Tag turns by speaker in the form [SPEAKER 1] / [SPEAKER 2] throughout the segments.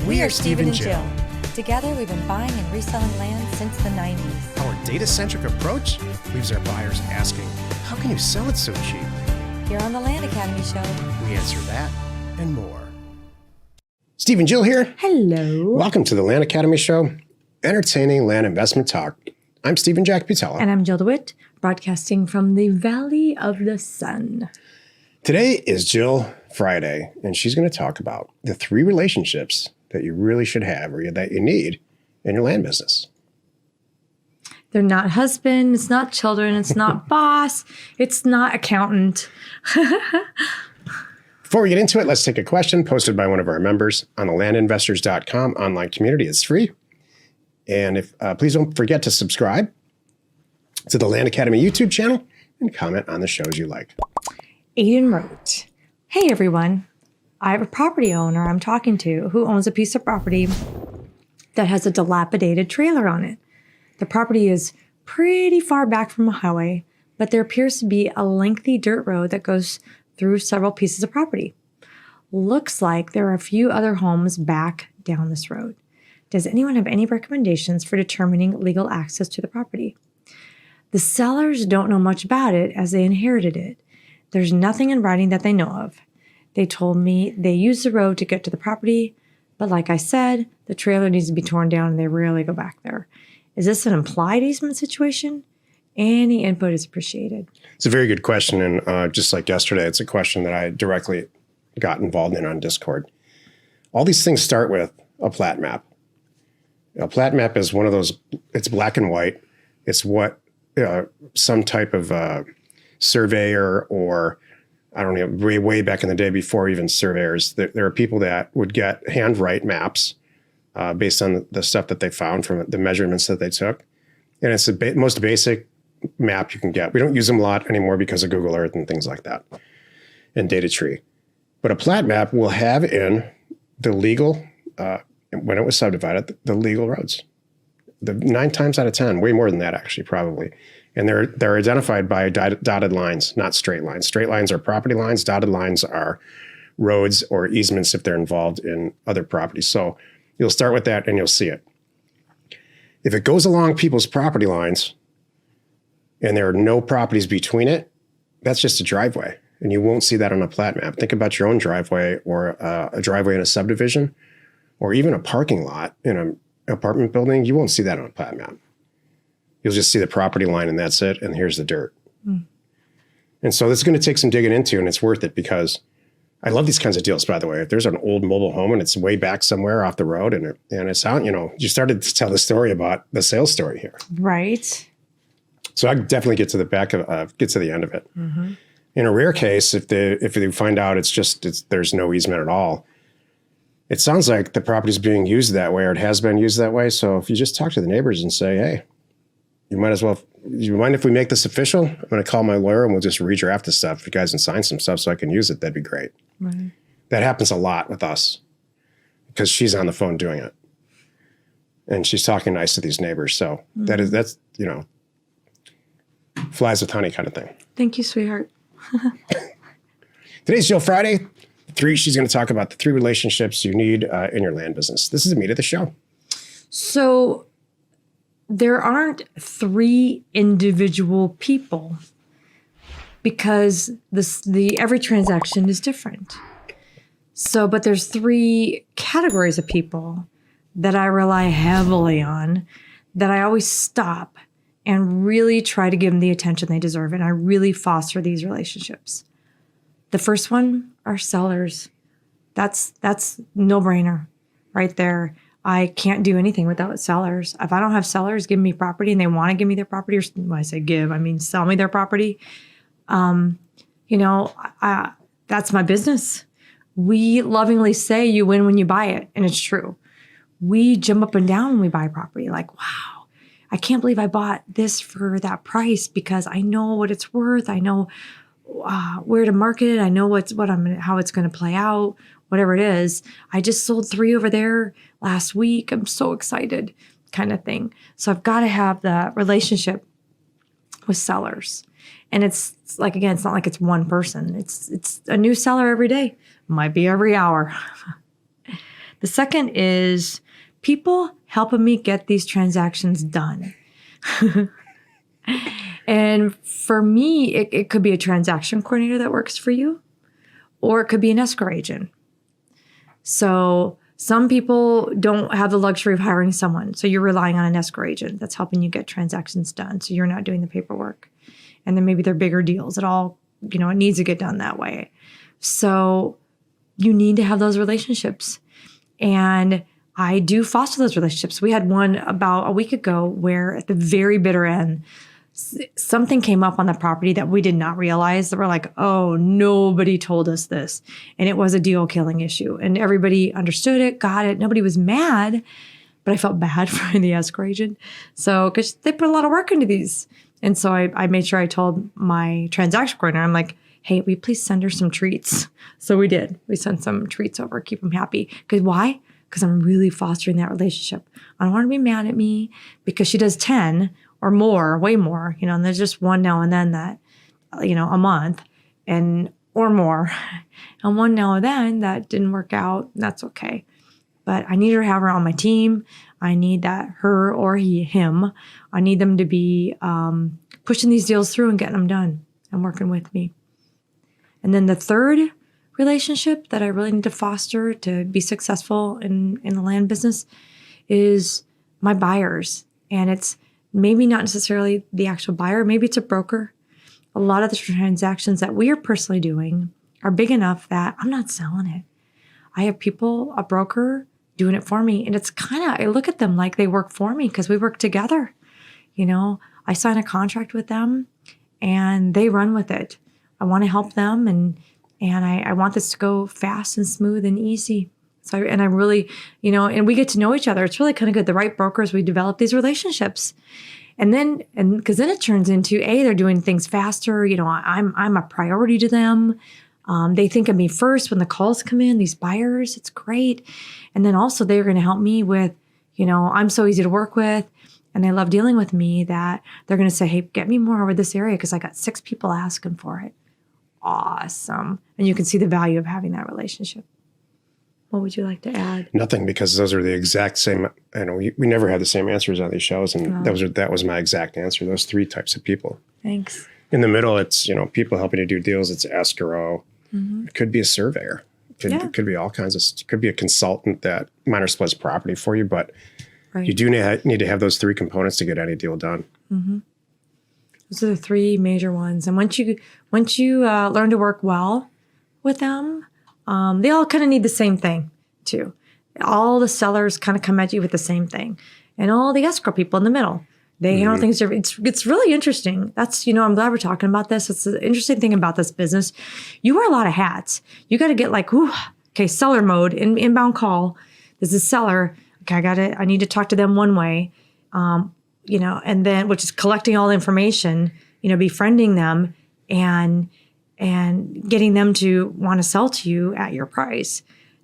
[SPEAKER 1] We are Steve and Jill.
[SPEAKER 2] Together, we've been buying and reselling land since the 90s.
[SPEAKER 1] Our data-centric approach leaves our buyers asking, how can you sell it so cheap?
[SPEAKER 2] Here on the Land Academy Show,
[SPEAKER 1] We answer that and more. Steve and Jill here.
[SPEAKER 3] Hello.
[SPEAKER 1] Welcome to the Land Academy Show, entertaining land investment talk. I'm Steve and Jack Butella.
[SPEAKER 3] And I'm Jill DeWitt, broadcasting from the Valley of the Sun.
[SPEAKER 1] Today is Jill Friday, and she's going to talk about the 3 relationships that you really should have or that you need in your land business.
[SPEAKER 3] They're not husband, it's not children, it's not boss, it's not accountant.
[SPEAKER 1] Before we get into it, let's take a question posted by one of our members on the landinvestors.com online community. It's free. And if please don't forget to subscribe to the Land Academy YouTube channel and comment on the shows you like.
[SPEAKER 3] Aiden wrote, "Hey everyone, I have a property owner I'm talking to who owns a piece of property that has a dilapidated trailer on it. The property is pretty far back from a highway, but there appears to be a lengthy dirt road that goes through several pieces of property. Looks like there are a few other homes back down this road. Does anyone have any recommendations for determining legal access to the property? The sellers don't know much about it as they inherited it. There's nothing in writing that they know of. They told me they use the road to get to the property, but like I said, the trailer needs to be torn down and they rarely go back there. Is this an implied easement situation? Any input is appreciated."
[SPEAKER 1] It's a very good question. And just like yesterday, it's a question that I directly got involved in on Discord. All these things start with a plat map. A plat map is one of those, it's black and white. It's what some type of surveyor or, I don't know, way back in the day before even surveyors, there are people that would get handwrite maps based on the stuff that they found from the measurements that they took. And it's the most basic map you can get. We don't use them a lot anymore because of Google Earth and things like that and data tree. But a plat map will have in the legal, when it was subdivided, the legal roads. 9 times out of 10, way more than that actually, probably. And they're identified by dotted lines, not straight lines. Straight lines are property lines. Dotted lines are roads or easements if they're involved in other properties. So you'll start with that and you'll see it. If it goes along people's property lines and there are no properties between it, that's just a driveway. And you won't see that on a plat map. Think about your own driveway or a driveway in a subdivision or even a parking lot in an apartment building. You won't see that on a plat map. You'll just see the property line and that's it. And here's the dirt. And so this is going to take some digging into, and it's worth it because I love these kinds of deals, by the way. If there's an old mobile home and it's way back somewhere off the road and it's out, you started to tell the story about the sales story here.
[SPEAKER 3] Right.
[SPEAKER 1] So I definitely get to the end of it. Mm-hmm. In a rare case, if they find out there's no easement at all, it sounds like the property's being used that way or it has been used that way. So if you just talk to the neighbors and say, hey, you mind if we make this official? I'm going to call my lawyer and we'll just redraft the stuff. If you guys can sign some stuff so I can use it, that'd be great. Right. That happens a lot with us because she's on the phone doing it. And she's talking nice to these neighbors. So that's flies with honey kind of thing.
[SPEAKER 3] Thank you, sweetheart.
[SPEAKER 1] Today's Jill Friday. She's going to talk about the 3 relationships you need in your land business. This is the meat of the show.
[SPEAKER 3] So there aren't 3 individual people because every transaction is different. So, but there's 3 categories of people that I rely heavily on, that I always stop and really try to give them the attention they deserve. And I really foster these relationships. The first one are sellers. That's no-brainer right there. I can't do anything without sellers. If I don't have sellers give me property and they want to give me their property, or when I say give, I mean sell me their property, that's my business. We lovingly say you win when you buy it, and it's true. We jump up and down when we buy property, like, wow, I can't believe I bought this for that price because I know what it's worth. I know where to market it. I know how it's going to play out, whatever it is. I just sold 3 over there last week. I'm so excited, kind of thing. So I've got to have the relationship with sellers. And it's like, again, it's not like it's one person. It's a new seller every day. Might be every hour. The second is people helping me get these transactions done. And for me, it could be a transaction coordinator that works for you, or it could be an escrow agent. So some people don't have the luxury of hiring someone. So you're relying on an escrow agent that's helping you get transactions done. So you're not doing the paperwork. And then maybe they're bigger deals. It all, it needs to get done that way. So you need to have those relationships. And I do foster those relationships. We had one about a week ago where at the very bitter end, something came up on the property that we did not realize. That we're like, oh, nobody told us this. And it was a deal killing issue. And everybody understood it, got it. Nobody was mad, but I felt bad for the escrow agent. So, because they put a lot of work into these. And so I made sure I told my transaction coordinator, I'm like, hey, will you please send her some treats? So we did. We sent some treats over, keep them happy. Because why? Because I'm really fostering that relationship. I don't want her to be mad at me because she does 10 or more, way more, and there's just one now and then that, a month or more. And one now and then that didn't work out. That's okay. But I need her to have her on my team. I need that her or him. I need them to be pushing these deals through and getting them done and working with me. And then the third relationship that I really need to foster to be successful in the land business is my buyers. And it's maybe not necessarily the actual buyer. Maybe it's a broker. A lot of the transactions that we are personally doing are big enough that I'm not selling it. I have people, a broker, doing it for me. And it's I look at them like they work for me because we work together. I sign a contract with them and they run with it. I want to help them and I want this to go fast and smooth and easy. So, I really, and we get to know each other. It's really kind of good. The right brokers, we develop these relationships. And because then it turns into, they're doing things faster. I'm a priority to them. They think of me first when the calls come in, these buyers, it's great. And then also they're going to help me with, I'm so easy to work with and they love dealing with me that they're going to say, hey, get me more over this area because I got 6 people asking for it. Awesome. And you can see the value of having that relationship. What would you like to add?
[SPEAKER 1] Nothing, because those are the exact same. We never had the same answers on these shows, and that was my exact answer. Those 3 types of people.
[SPEAKER 3] Thanks.
[SPEAKER 1] In the middle, it's people helping to do deals. It's escrow. Mm-hmm. It could be a surveyor. It could be all kinds of. It could be a consultant that minor splits property for you, but you do need to have those 3 components to get any deal done.
[SPEAKER 3] Mm-hmm. Those are the 3 major ones, and once you learn to work well with them. They all kind of need the same thing too. All the sellers kind of come at you with the same thing. And all the escrow people in the middle, they handle things different. It's really interesting. That's, I'm glad we're talking about this. It's the interesting thing about this business. You wear a lot of hats. You got to get seller mode, inbound call. There's a seller. Okay, I need to talk to them one way, and then, which is collecting all the information, befriending them and getting them to want to sell to you at your price.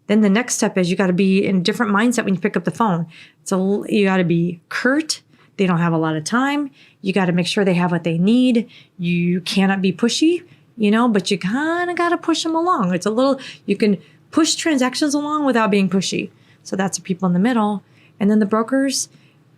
[SPEAKER 3] Then the next step is you got to be in a different mindset when you pick up the phone. So you got to be curt. They don't have a lot of time. You got to make sure they have what they need. You cannot be pushy, but you kind of got to push them along. You can push transactions along without being pushy. So that's the people in the middle. And then the brokers,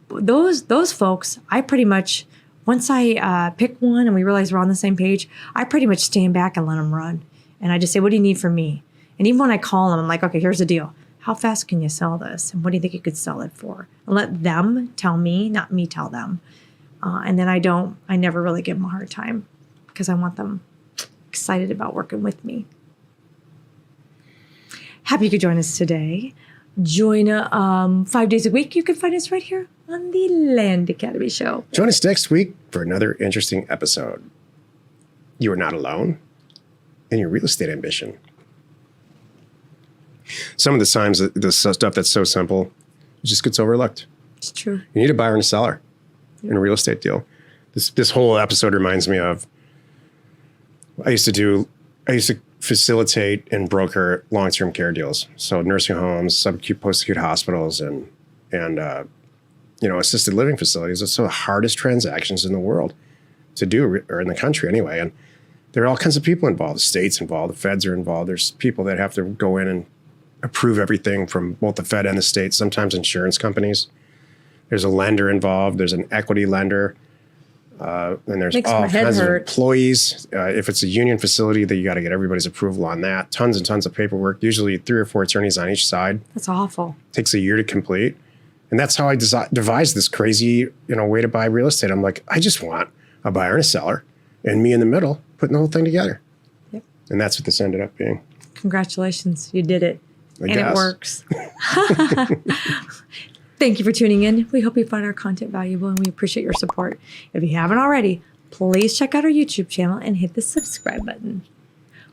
[SPEAKER 3] those folks, I pretty much, once I pick one and we realize we're on the same page, I pretty much stand back and let them run. And I just say, what do you need from me? And even when I call them, I'm like, okay, here's the deal. How fast can you sell this? And what do you think you could sell it for? And let them tell me, not me tell them. And then I never really give them a hard time because I want them excited about working with me. Happy you could join us today. Join 5 days a week. You can find us right here on the Land Academy Show.
[SPEAKER 1] Join us next week for another interesting episode. You are not alone in your real estate ambition. Some of the times, the stuff that's so simple just gets overlooked.
[SPEAKER 3] It's true.
[SPEAKER 1] You need a buyer and a seller in a real estate deal. This whole episode reminds me of, I used to facilitate and broker long-term care deals. So nursing homes, subacute, post-acute hospitals, and assisted living facilities. It's the hardest transactions in the world to do, or in the country anyway. And there are all kinds of people involved. The state's involved. The feds are involved. There's people that have to go in and approve everything from both the Fed and the state, sometimes insurance companies. There's a lender involved. There's an equity lender. And there's
[SPEAKER 3] Makes
[SPEAKER 1] all
[SPEAKER 3] my head
[SPEAKER 1] kinds of
[SPEAKER 3] hurt.
[SPEAKER 1] employees. If it's a union facility, then you got to get everybody's approval on that. Tons and tons of paperwork, usually 3 or 4 attorneys on each side.
[SPEAKER 3] That's awful.
[SPEAKER 1] Takes a year to complete. And that's how I devised this crazy, way to buy real estate. I'm like, I just want a buyer and a seller and me in the middle putting the whole thing together.
[SPEAKER 3] Yep.
[SPEAKER 1] And that's what this ended up being.
[SPEAKER 3] Congratulations. You did it.
[SPEAKER 1] I
[SPEAKER 3] And
[SPEAKER 1] guess.
[SPEAKER 3] it works. Thank you for tuning in. We hope you find our content valuable and we appreciate your support. If you haven't already, please check out our YouTube channel and hit the subscribe button.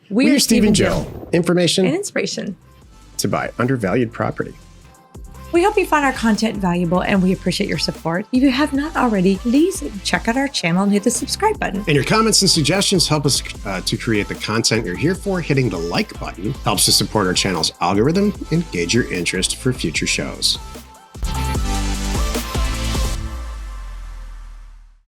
[SPEAKER 1] We're Steve and Jill. Information
[SPEAKER 3] And inspiration.
[SPEAKER 1] to buy undervalued property.
[SPEAKER 3] We hope you find our content valuable and we appreciate your support. If you have not already, please check out our channel and hit the subscribe button.
[SPEAKER 1] And your comments and suggestions help us to create the content you're here for. Hitting the like button helps to support our channel's algorithm and gauge your interest for future shows.